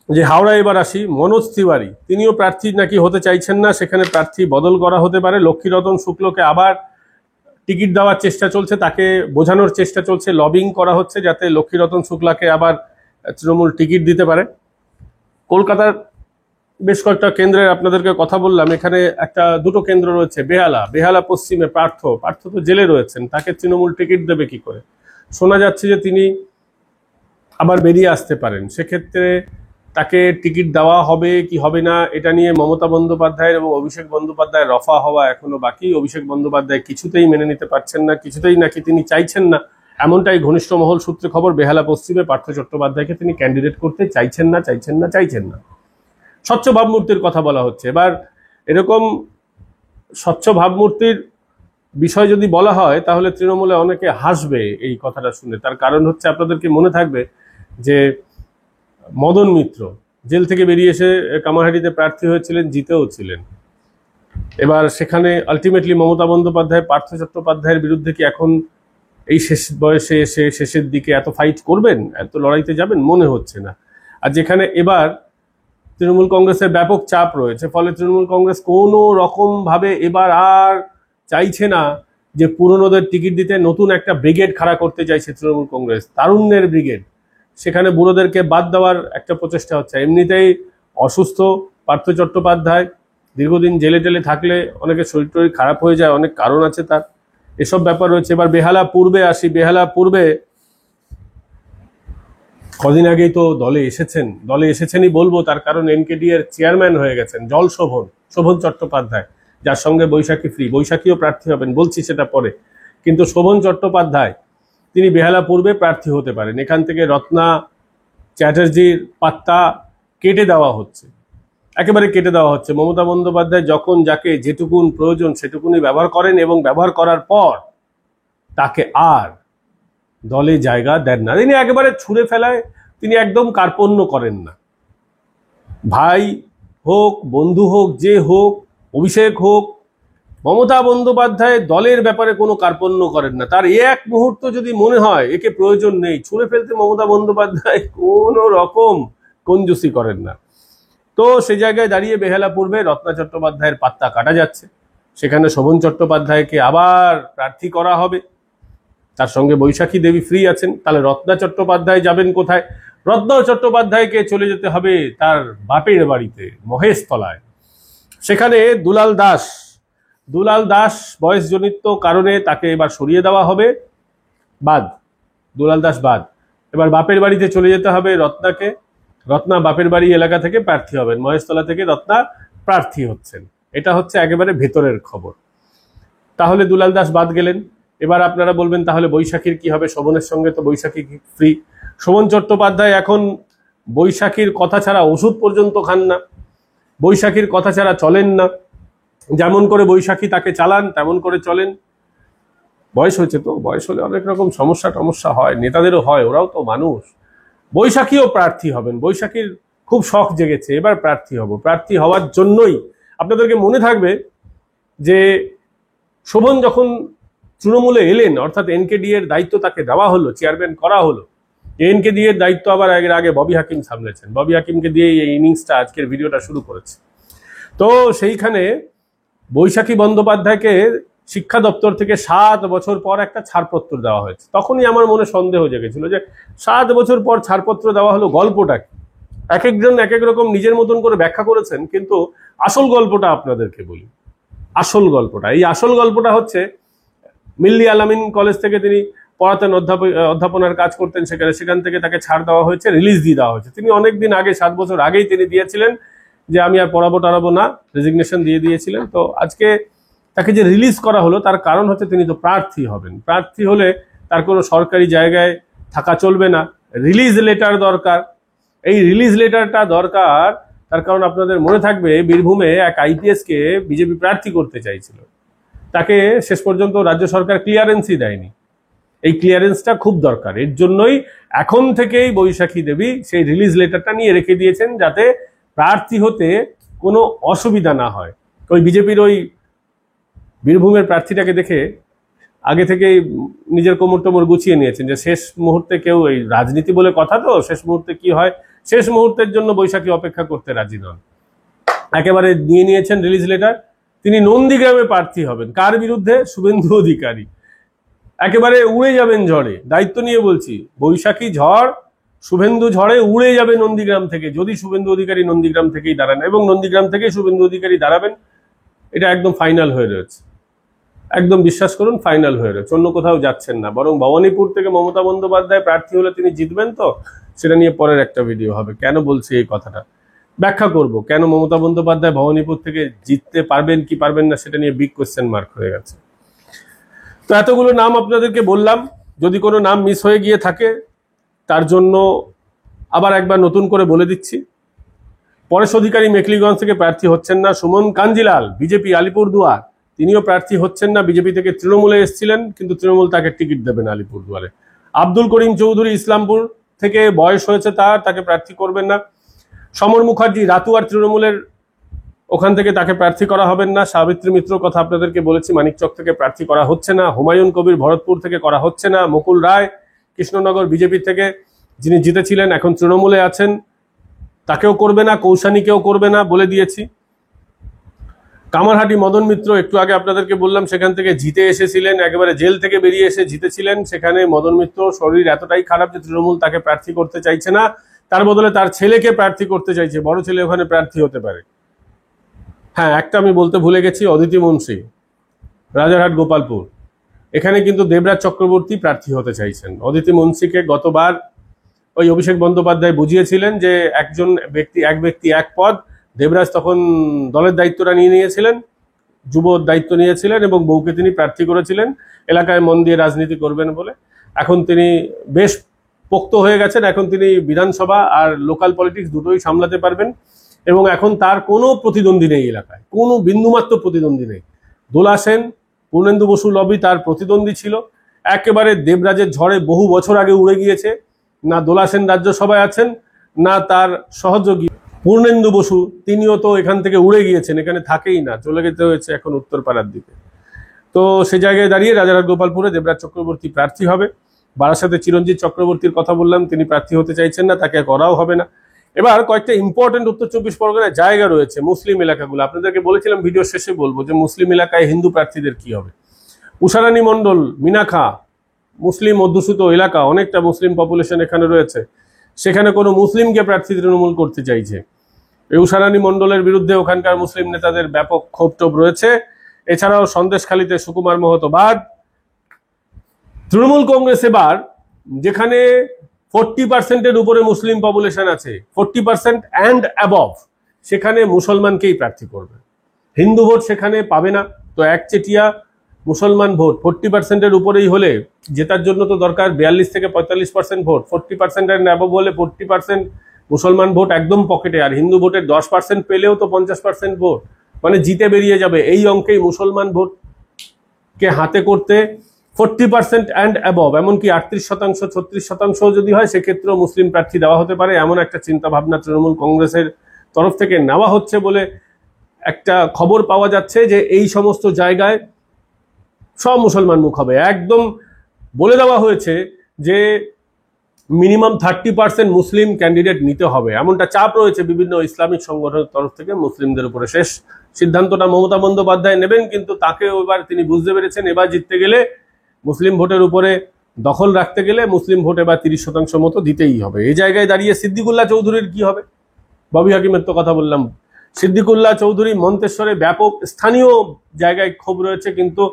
যে হাওড়া এবার আসি, মনোজ তিওয়ারি, তিনিও প্রার্থী নাকি হতে চাইছেন না, সেখানে প্রার্থী বদল করা হতে পারে। লক্ষ্মীরতন শুক্লকে আবার টিকিট দেওয়ার চেষ্টা চলছে, তাকে বোঝানোর চেষ্টা চলছে, লবিং করা হচ্ছে যাতে লক্ষ্মীরতন শুক্লাকে আবার তৃণমূল টিকিট দিতে পারে। কলকাতার বেশ কয়েকটা কেন্দ্রের আপনাদেরকে কথা বললাম, এখানে দুটো কেন্দ্র রয়েছে। বেহালা পশ্চিমে পার্থ তো জেলে রয়েছেন, তাকে তৃণমূল টিকিট দেবে কি করে? শোনা যাচ্ছে যে তিনি আবার বেরিয়ে আসতে পারেন, সেক্ষেত্রে তাকে টিকিট দেওয়া হবে কি হবে না, এটা নিয়ে মমতা বন্দ্যোপাধ্যায়ের এবং অভিষেক বন্দ্যোপাধ্যায়ের রফা হওয়া এখনো বাকি। অভিষেক বন্দ্যোপাধ্যায় কিছুতেই মেনে নিতে পারছেন না, কিছুতেই নাকি তিনি চাইছেন না, এমনটাই ঘনিষ্ঠ মহল সূত্রে খবর। বেহালা পশ্চিমে পার্থ চট্টোপাধ্যায়কে তিনি ক্যান্ডিডেট করতে চাইছেন না। স্বচ্ছ ভাবমূর্তির কথা বলা হচ্ছে। এবার এরকম স্বচ্ছ ভাবমূর্তির বিষয় যদি বলা হয় তাহলে তৃণমূলে অনেকে হাসবে এই কথাটা শুনে। তার কারণ হচ্ছে, আপনাদেরকে মনে থাকবে যে মদন মিত্র জেল থেকে বেরিয়ে এসে কামারহাটিতে প্রার্থী হয়েছিলেন, জিতেও ছিলেন। এবার সেখানে আলটিমেটলি মমতা বন্দ্যোপাধ্যায় পার্থ চট্টোপাধ্যায়ের বিরুদ্ধে কি এখন এই শেষ বয়সে এসে শেষের দিকে এত ফাইট করবেন, এত লড়াইতে যাবেন? মনে হচ্ছে না। আর যেখানে এবার তৃণমূল কংগ্রেসের ব্যাপক চাপ রয়েছে, ফলে তৃণমূল কংগ্রেস কোনো রকম ভাবে এবার আর চাইছে না যে পুরনোদের টিকিট দিতে। নতুন একটা ব্রিগেড খাড়া করতে চাইছে তৃণমূল কংগ্রেস, তারুণ্যের ব্রিগেড। সেখানে বুড়োদেরকে বাদ দেওয়ার একটা প্রচেষ্টা হচ্ছে। এমনিতেই অসুস্থ পার্থ চট্টোপাধ্যায়, দীর্ঘদিন জেলে টেলে থাকলে অনেকে শরীর টরীর খারাপ হয়ে যায়, অনেক কারণ আছে তার, এসব ব্যাপার রয়েছে। এবার বেহালা পূর্বে আসি। বেহালা পূর্বে কদিন আগেই তো দলে এসেছেনই বলবো, তার কারণ এনকেডি এর চেয়ারম্যান হয়ে গেছেন শোভন চট্টোপাধ্যায়, যার সঙ্গে বৈশাখীও প্রার্থী হবেন, বলছি সেটা পরে। কিন্তু শোভন চট্টোপাধ্যায় তিনি বেহালা পূর্বে প্রার্থী হতে পারেন। এখান থেকে রত্না চ্যাটার্জির পাত্তা একেবারে কেটে দেওয়া হচ্ছে। মমতা বন্দ্যোপাধ্যায় যখন যাকে যেটুকুন প্রয়োজন সেটুকুনি ব্যবহার করেন, এবং ব্যবহার করার পর তাকে আর দলে জায়গা দেন না। তিনি একেবারে ছুঁড়ে ফেলায় তিনি একদম কার্পণ্য করেন না। ভাই হোক, বন্ধু হোক, যে হোক, অভিষেক হোক, মমতা বন্দ্যোপাধ্যায় দলের ব্যাপারে কোনো কার্পণ্য করেন না। তার এক মুহূর্ত যদি মনে হয় একে প্রয়োজন নেই, ছুঁড়ে ফেলতে মমতা বন্দ্যোপাধ্যায় কোনো রকম কঞ্জুসি করেন না। তো সে জায়গায় দাঁড়িয়ে বেহালা পূর্বে রত্না চট্টোপাধ্যায়ের পাত্তা কাটা যাচ্ছে। সেখানে শোভন চট্টোপাধ্যায়কে আবার প্রার্থী করা হবে, তার সঙ্গে বৈশাখী দেবী ফ্রি আছেন। তাহলে রত্না চট্টোপাধ্যায় যাবেন কোথায়? রত্না চট্টোপাধ্যায়কে চলে যেতে হবে তার বাপের বাড়িতে মহেশতলায়। সেখানে দুলাল দাস বয়সজনিত কারণে তাকে এবার সরিয়ে দেওয়া হবে, দুলাল দাস বাদ। এবার বাপের বাড়িতে চলে যেতে হবে রত্নাকে। রত্না বাপের বাড়ি এলাকা থেকে প্রার্থী হবেন, মহেশতলা থেকে রত্না প্রার্থী হচ্ছেন। এটা হচ্ছে একেবারে ভেতরের খবর। তাহলে দুলাল দাস বাদ গেলেন। এবার আপনারা বলবেন তাহলে বৈশাখীর কি হবে? শোভনের সঙ্গে তো বৈশাখী ফ্রি। শোভন চট্টোপাধ্যায় এখন বৈশাখীর কথা ছাড়া ওষুধ পর্যন্ত খান না, বৈশাখীর কথা ছাড়া চলেন না। যেমন করে বৈশাখী তাকে চালান তেমন করে চলেন। বয়স হয়েছে তো, বয়স হলে অনেক রকম সমস্যা হয়, নেতাদেরও হয়, ওরাও তো মানুষ। বৈশাখীও প্রার্থী হবেন, বৈশাখীর খুব শখ জেগেছে, এবার প্রার্থী হব। প্রার্থী হওয়ার জন্যই আপনাদেরকে মনে থাকবে যে শোভন যখন তৃণমূলে এলেন, অর্থাৎ এনকেডি এর দায়িত্ব তাকে দেওয়া হলো, চেয়ারম্যান করা হলো। এনকেডি এর দায়িত্ব আবার এর আগে ববি হাকিম সামলেছেন। ববি হাকিমকে দিয়ে এই ইনিংসটা, আজকের ভিডিওটা শুরু করেছে। তো সেইখানে বৈশাখী বন্দ্যোপাধ্যায়কে শিক্ষা দপ্তর থেকে 7 বছর পর একটা ছাড়পত্র দেওয়া হয়েছে। তখনই আমার মনে সন্দেহ জেগেছিল যে 7 বছর পর ছাড়পত্র দেওয়া হলো, গল্পটা কি? এক একজন এক এক রকম নিজের মতন করে ব্যাখ্যা করেছেন, কিন্তু আসল গল্পটা আপনাদেরকে বলি। এই আসল গল্পটা হচ্ছে, মিল্লি আলামিন কলেজ থেকে তিনি পড়াতেন, অধ্যাপনার কাজ করতেন সেখান থেকে তাকে ছাড় দেওয়া হয়েছে, রিলিজ দিয়ে দেওয়া হয়েছে। তিনি অনেকদিন আগে, 7 বছর আগেই তিনি দিয়েছিলেন যে আমি আর পড়াবো না, রেজিগনেশন দিয়ে দিয়েছিলেন। তো আজকে তাকে যে রিলিজ করা হলো তার কারণ হচ্ছে তিনি তো প্রার্থী হবেন। প্রার্থী হলে তার কোনো সরকারি জায়গায় থাকা চলবে না, রিলিজ লেটার দরকার। এই রিলিজ লেটারটা দরকার তার কারণ আপনাদের মনে থাকবে বীরভূমে এক আইপিএসকে বিজেপি প্রার্থী করতে চাইছিল, তাকে শেষ পর্যন্ত রাজ্য সরকার ক্লিয়ারেন্সই দেয়নি। এই ক্লিয়ারেন্সটা খুব দরকার, এর জন্যই এখন থেকেই বৈশাখী দেবী সেই রিলিজ লেটারটা নিয়ে রেখে দিয়েছেন, যাতে প্রার্থী হতে কোনো অসুবিধা না হয়। ওই বিজেপির ওই বীরভূমের প্রার্থীটাকে দেখে আগে থেকেই নিজের কোমর টোমর গুছিয়ে নিয়েছেন যে শেষ মুহূর্তে কেউ, এই রাজনীতি বলে কথা তো, শেষ মুহূর্তে কি হয়, শেষ মুহূর্তের জন্য বৈশাখী অপেক্ষা করতে রাজি নন। একেবারে নিয়েছেন রিলিজ লেটার। তিনি নন্দীগ্রামে প্রার্থী হবেন। কার বিরুদ্ধে? শুভেন্দু অধিকারী। একেবারে উড়ে যাবেন ঝড়ে, দায়িত্ব নিয়ে বলছি। বৈশাখী ঝড়, শুভেন্দু ঝড়ে উড়ে যাবে নন্দীগ্রাম থেকে, যদি শুভেন্দু অধিকারী নন্দীগ্রাম থেকেই দাঁড়ান, এবং নন্দীগ্রাম থেকেই শুভেন্দু অধিকারী দাঁড়াবেন। এটা একদম ফাইনাল হয়ে রয়েছে, একদম বিশ্বাস করুন ফাইনাল হয়ে রয়েছে, অন্য কোথাও যাচ্ছেন না। বরং ভবানীপুর থেকে মমতা বন্দ্যোপাধ্যায় প্রার্থী হলে তিনি জিতবেন। তো সেটা নিয়ে পরের একটা ভিডিও হবে। কেন বলছি এই কথাটা ব্যাখ্যা করব, কেন মমতা বন্দ্যোপাধ্যায় ভবানীপুর থেকে জিততে পারবেন কি পারবেন না, সেটা নিয়ে বিগ কোয়েশ্চেন মার্ক হয়ে গেছে। তো এতগুলো নাম আপনাদেরকে বললাম, যদি কোনো নাম মিস হয়ে গিয়ে থাকে তার জন্য আবার একবার নতুন করে বলে দিচ্ছি। পরেশ অধিকারী মেখলিগঞ্জ থেকে প্রার্থী হচ্ছেন না। সুমন কাঞ্জিলাল বিজেপি আলিপুরদুয়ার, তিনিও প্রার্থী হচ্ছেন না। বিজেপি থেকে তৃণমূলে এসেছিলেন, কিন্তু তৃণমূল তাকে টিকিট দেবে না আলিপুরদুয়ারে। আব্দুল করিম চৌধুরী ইসলামপুর থেকে, বয়স হয়েছে তাকে প্রার্থী করবেন না। সমর মুখার্জি রাতুয়ার তৃণমূলের, ওখান থেকে তাকে প্রার্থী করা হবেন না। সাবিত্রী মিত্র কথা আপনাদেরকে বলেছি, মানিকচক থেকে প্রার্থী করা হচ্ছে না। হুমায়ুন কবির ভরতপুর থেকে করা হচ্ছে না। মুকুল রায় কৃষ্ণনগর বিজেপি থেকে, যিনি জিতেছিলেন এখন তৃণমূলে আছেন, তাকেও করবে না। কৌশানীকেও করবে না, বলে দিয়েছি। কামারহাটি মদন মিত্র, একটু আগে আপনাদেরকে বললাম সেখান থেকে জিতে এসেছিলেন, একেবারে জেল থেকে বেরিয়ে এসে জিতেছিলেন। সেখানে মদন মিত্র শরীর এতটাই খারাপ যে তৃণমূল তাকে প্রার্থী করতে চাইছে না, তার বদলে তার ছেলেকে প্রার্থী করতে চাইছে। বড় ছেলে ওখানে প্রার্থী হতে পারে। হ্যাঁ, একটা আমি বলতে ভুলে গেছি, অদিতি মুন্সি রাজারহাট গোপালপুর, এখানে কিন্তু দেবরাজ চক্রবর্তী প্রার্থী হতে চাইছেন। অদিতি মুন্সিকে গতবার ওই অভিষেক বন্দ্যোপাধ্যায় বুঝিয়েছিলেন যে এক ব্যক্তি এক পদ। দেবরাজ তখন দলের দায়িত্বটা নিয়ে নিয়েছিলেন, যুব দায়িত্ব নিয়েছিলেন, এবং বউকে তিনি প্রার্থী করেছিলেন এলাকায় মন দিয়ে রাজনীতি করবেন বলে। এখন তিনি বেশ পোক্ত হয়ে গেছেন, এখন তিনি বিধানসভা আর লোকাল পলিটিক্স দুটোই সামলাতে পারবেন, এবং এখন তার কোনো প্রতিদ্বন্দ্বী নেই এলাকায়, কোনো বিন্দুমাত্র প্রতিদ্বন্দ্বী নেই। দোলা সেন, পূর্ণেন্দু বসু লবি তার প্রতিদ্বন্দ্বী ছিল, একেবারে দেবরাজের ঝড়ে বহু বছর আগে উড়ে গিয়েছে। না দোলা সেন রাজ্যসভায় আছেন, না তার সহযোগী পূর্ণেন্দু বসু, তিনিও তো এখান থেকে উড়ে গিয়েছেন, এখানে থাকেই না, চলে যেতে হয়েছে এখন উত্তরপাড়ার দিকে। তো সে জায়গায় দাঁড়িয়ে রাজারহাট গোপালপুরে দেবরাজ চক্রবর্তী প্রার্থী হবে। বারাসাতে চিরঞ্জিত চক্রবর্তীর কথা বললাম, তিনি প্রার্থী হতে চাইছেন না, তাকে করাও হবে না। এবার কয়েকটা ইম্পর্টেন্ট উত্তর 24 পরগনায় জায়গা রয়েছে, মুসলিম এলাকাগুলো আপনাদেরকে বলেছিলাম ভিডিও শেষে বলবো যে মুসলিম এলাকায় হিন্দু প্রার্থীদের কি হবে। উষারানী মণ্ডল, মিনাখা, মুসলিম অধ্যুষিত এলাকা, অনেকটা মুসলিম পপুলেশন এখানে রয়েছে, সেখানে কোনো মুসলিমকে প্রার্থী তৃণমূল করতে চাইছে। এই উষারানী মণ্ডলের বিরুদ্ধে ওখানকার মুসলিম নেতাদের ব্যাপক ক্ষোভ রয়েছে। এছাড়াও সন্দেশখালীতে সুকুমার মহতো বাদ। তৃণমূল কংগ্রেস এবার যেখানে 40% উপরে মুসলিম পপুলেশন আছে, 40% অ্যান্ড অ্যাবভ, সেখানে মুসলমানকেই প্রার্থী করবে। হিন্দু ভোট সেখানে পাবে না, তো একচেটিয়া মুসলমান ভোট 40% উপরেই হলে জেতার জন্য তো দরকার 42 থেকে 45% ভোট। 40% অ্যান্ড অ্যাবভ হলে 40% মুসলমান ভোট একদম পকেটে, আর হিন্দু ভোটের 10% পেলেও তো 50% ভোট, মানে জিতে বেরিয়ে যাবে। এই অঙ্কেই মুসলমান ভোটকে হাতে করতে 40% অ্যান্ড অ্যাবভ, এমনকি 38%, 36% যদি হয় সেক্ষেত্রেও মুসলিম প্রার্থী দেওয়া হতে পারে, এমন একটা চিন্তা ভাবনা তৃণমূল কংগ্রেসের তরফ থেকে নেওয়া হচ্ছে বলে একটা খবর পাওয়া যাচ্ছে যে এই সমস্ত জায়গায় সব মুসলমান মুখ হবে। একদম বলে দেওয়া হয়েছে যে মিনিমাম 30% মুসলিম ক্যান্ডিডেট নিতে হবে, এমনটা চাপ রয়েছে বিভিন্ন ইসলামিক সংগঠনের তরফ থেকে মুসলিমদের উপরে। শেষ সিদ্ধান্তটা মমতা বন্দ্যোপাধ্যায় নেবেন, কিন্তু তাকে এবার তিনি বুঝতে পেরেছেন এবার জিততে গেলে, মুসলিম ভোটের উপরে দখল রাখতে গেলে মুসলিম ভোট এবার 30% মতো দিতেই হবে। এই জায়গায় দাঁড়িয়ে সিদ্দিকুল্লাহ চৌধুরীর কি হবে? ববি হাকিমের তো কথা বললাম, সিদ্দিকুল্লাহ চৌধুরী মন্তেশ্বরে ব্যাপক স্থানীয় জায়গায় ক্ষোভ রয়েছে, কিন্তু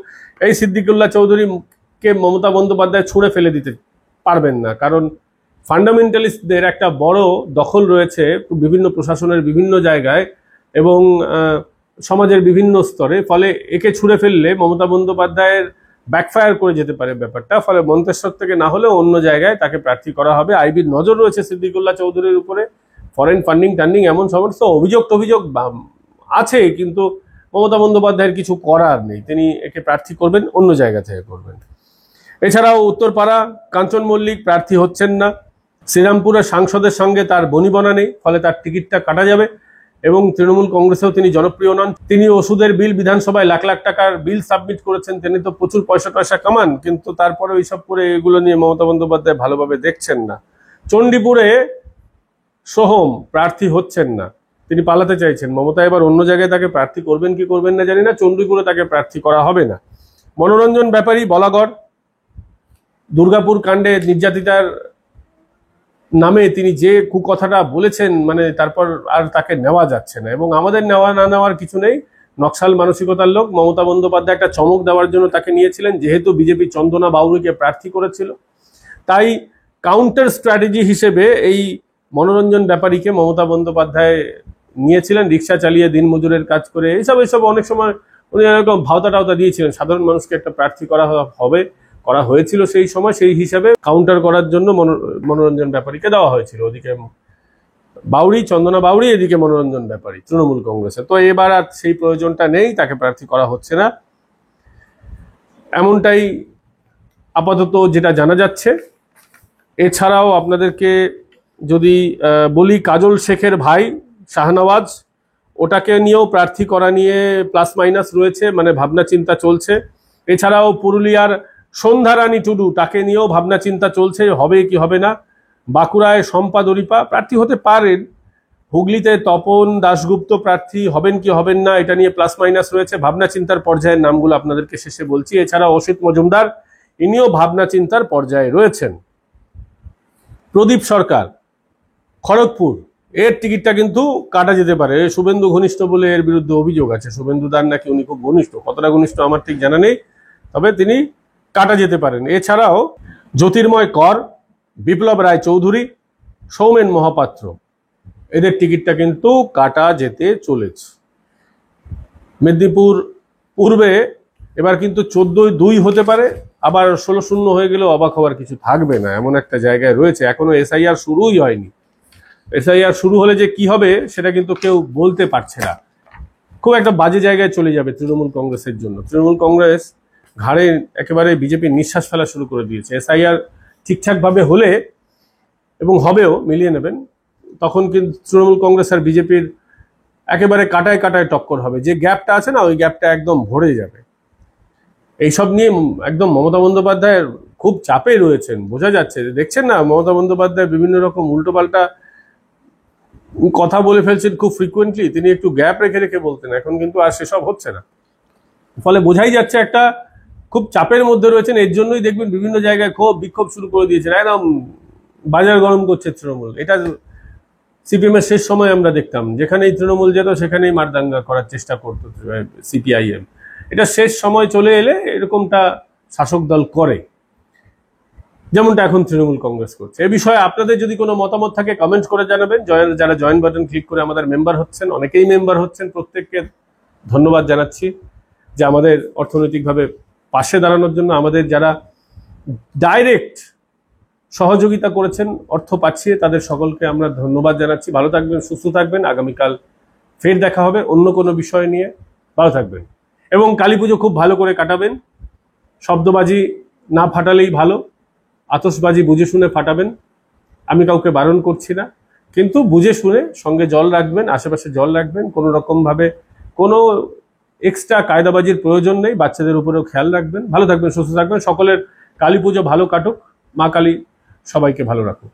এই সিদ্দিকুল্লাহ চৌধুরীকে মমতা বন্দ্যোপাধ্যায় ছুঁড়ে ফেলে দিতে পারবেন না, কারণ ফান্ডামেন্টালিস্টদের একটা বড় দখল রয়েছে বিভিন্ন প্রশাসনের বিভিন্ন জায়গায় এবং সমাজের বিভিন্ন স্তরে। ফলে একে ছুঁড়ে ফেললে মমতা বন্দ্যোপাধ্যায়ের ব্যাকফায়ার করে যেতে পারে ব্যাপারটা। ফলে মন্তেশ্বর থেকে না হলেও অন্য জায়গায় তাকে প্রার্থী করা হবে। আইবির নজর রয়েছে সিদ্দিকুল্লাহ চৌধুরীর উপরে, ফরেন ফান্ডিং টান্ডিং এমন সমস্ত অভিযোগ আছে, কিন্তু মমতা বন্দ্যোপাধ্যায়ের কিছু করার নেই, তিনি একে প্রার্থী করবেন, অন্য জায়গা থেকে করবেন। এছাড়াও উত্তরপাড়া কাঞ্চন মল্লিক প্রার্থী হচ্ছেন না। শ্রীরামপুরের সাংসদের সঙ্গে তার বনিবনা নেই, ফলে তার টিকিটটা কাটা যাবে এবং তৃণমূল কংগ্রেসেও তিনি জনপ্রিয় নন। তিনি ওষুধের বিল বিধানসভায় লাখ লাখ টাকার বিল সাবমিট করেছেন, তিনি তো প্রচুর পয়সা কামান, কিন্তু তারপরে এইসব করে এগুলো নিয়ে মমতা বন্দ্যোপাধ্যায় ভালোভাবে দেখছেন না। চণ্ডীপুরে সোহম প্রার্থী হচ্ছেন না, তিনি পালাতে চাইছেন। মমতা এবার অন্য জায়গায় তাকে প্রার্থী করবেন কি করবেন না জানি না, চণ্ডীপুরে তাকে প্রার্থী করা হবে না। মনোরঞ্জন ব্যাপারী বলাগড়, দুর্গাপুর কাণ্ডে নির্যাতিতার নামে তিনি যে কুকথাটা বলেছেন, মানে তারপর আর তাকে নেওয়া যাচ্ছে না, এবং আমাদের নেওয়া না নেওয়ার কিছু নেই। নকশাল মানসিকতার লোক, মমতা বন্দ্যোপাধ্যায় একটা চমক দেওয়ার জন্য তাকে নিয়েছিলেন, যেহেতু বিজেপি চন্দনা বাউরিকে প্রার্থী করেছিল, তাই কাউন্টার স্ট্র্যাটেজি হিসেবে এই মনোরঞ্জন ব্যাপারীকে মমতা বন্দ্যোপাধ্যায় নিয়েছিলেন, রিক্সা চালিয়ে দিনমজুরের কাজ করে এইসব অনেক সময় উনি এরকম ভাওতা টাওতা দিয়েছিলেন। সাধারণ মানুষকে একটা প্রার্থী করা হয়েছিল সেই সময়, সেই হিসাবে কাউন্টার করার জন্য মনোরঞ্জন ব্যাপারীকে দেওয়া হয়েছিল। ওদিকে বাউরি, চন্দনা বাউরি, এদিকে মনোরঞ্জন ব্যাপারী তৃণমূল কংগ্রেসে। তো এবার আর সেই প্রয়োজনটা নেই, তাকে প্রার্থী করা হচ্ছে না, এমনটাই আপাতত যেটা জানা যাচ্ছে। এছাড়াও আপনাদেরকে যদি বলি, কাজল শেখের ভাই শাহনওয়াজ, ওটাকে নিয়েও প্রার্থী করা নিয়ে প্লাস মাইনাস রয়েছে, মানে ভাবনা চিন্তা চলছে। এছাড়াও পুরুলিয়ার সন্ধ্যারানী টুডু, তাকে নিয়েও ভাবনা চিন্তা চলছে, হবে কি হবে না। বাঁকুড়ায় শম্পা দরিপা প্রার্থী হতে পারেন। হুগলিতে তপন দাশগুপ্ত প্রার্থী হবেন কি হবেন না, এটা নিয়ে প্লাস মাইনাস রয়েছে। ভাবনা চিন্তার পর্যায়ের নামগুলো আপনাদেরকে শেষে বলছি। এছাড়া অসিত মজুমদার, ইনিও ভাবনা চিন্তার পর্যায়ে রয়েছেন। প্রদীপ সরকার খড়গপুর, এর টিকিটটা কিন্তু কাটা যেতে পারে। শুভেন্দু ঘনিষ্ঠ বলে এর বিরুদ্ধে অভিযোগ আছে। শুভেন্দু দার নাকি উনি খুব ঘনিষ্ঠ, কতটা ঘনিষ্ঠ আমার ঠিক জানা নেই, তবে তিনি কাটা যেতে পারেন। এছাড়াও জ্যোতির্ময় কর, বিপ্লব রায় চৌধুরী, সৌমেন মহাপাত্র, এদের টিকিটটা কিন্তু কাটা যেতে চলেছে। মেদিনীপুর পূর্বে এবার কিন্তু 14-2 হতে পারে, আবার 16-0 হয়ে গেলেও অবাক হওয়ার কিছু থাকবে না, এমন একটা জায়গায় রয়েছে। এখনো এসআইআর শুরুই হয়নি, এসআইআর শুরু হলে যে কি হবে সেটা কিন্তু কেউ বলতে পারছে না। খুব একটা বাজে জায়গায় চলে যাবে তৃণমূল কংগ্রেসের জন্য। তৃণমূল কংগ্রেস ঘাড়ে একেবারে বিজেপির নিঃশ্বাস ফেলা শুরু করে দিয়েছে। এসআইআর ঠিকঠাকভাবে হলে এবং হবেও, মিলিয়ে নেবেন, তখন কিন্তু তৃণমূল কংগ্রেস আর বিজেপির একেবারে কাটায় কাটায় টক্কর হবে। যে গ্যাপটা আছে না, ওই গ্যাপটা একদম ভরে যাবে। এইসব নিয়ে একদম মমতা বন্দ্যোপাধ্যায় খুব চাপে রয়েছেন, বোঝা যাচ্ছে। দেখছেন না, মমতা বন্দ্যোপাধ্যায় বিভিন্ন রকম উল্টোপাল্টা কথা বলে ফেলছেন খুব ফ্রিকুয়েন্টলি। তিনি একটু গ্যাপ রেখে রেখে বলতেন, এখন কিন্তু আর সেসব হচ্ছে না। ফলে বোঝাই যাচ্ছে একটা খুব চাপের মধ্যে রয়েছেন। এর জন্যই দেখবেন বিভিন্ন জায়গায় ক্ষোভ বিক্ষোভ শুরু করে দিয়েছেন, একদম বাজার গরম করছে তৃণমূল। এটা সিপিএম এর শেষ সময় আমরা দেখতাম, যেখানেই তৃণমূল যেত সেখানেই মারদাঙ্গা করার চেষ্টা করতো সিপিআইএম। এটা শেষ সময় চলে এলে এরকমটা শাসক দল করে, যেমনটা এখন তৃণমূল কংগ্রেস করছে। এ বিষয়ে আপনাদের যদি কোনো মতামত থাকে কমেন্ট করে জানাবেন। যারা জয়েন বাটন ক্লিক করে আমাদের মেম্বার হচ্ছেন, অনেকেই মেম্বার হচ্ছেন, প্রত্যেককে ধন্যবাদ জানাচ্ছি যে আমাদের অর্থনৈতিকভাবে পাশে দাঁড়ানোর জন্য। আমাদের যারা ডাইরেক্ট সহযোগিতা করেছেন অর্থ পাঠিয়ে, তাদের সকলকে আমরা ধন্যবাদ জানাচ্ছি। ভালো থাকবেন, সুস্থ থাকবেন। আগামীকাল ফের দেখা হবে অন্য কোনো বিষয় নিয়ে। ভালো থাকবেন এবং কালী পুজো খুব ভালো করে কাটাবেন। শব্দবাজি না ফাটালেই ভালো, আতশবাজি বুঝে শুনে ফাটাবেন। আমি কাউকে বারণ করছি না, কিন্তু বুঝে শুনে সঙ্গে জল রাখবেন, আশেপাশে জল রাখবেন। কোনো রকমভাবে কোনো এক্সট্রা কায়দাবাজির প্রয়োজন নেই। বাচ্চাদের উপরেও খেয়াল রাখবেন। ভালো থাকবেন, সুস্থ থাকবেন। সকলের কালী পুজো ভালো কাটুক। মা কালী সবাইকে ভালো রাখুক।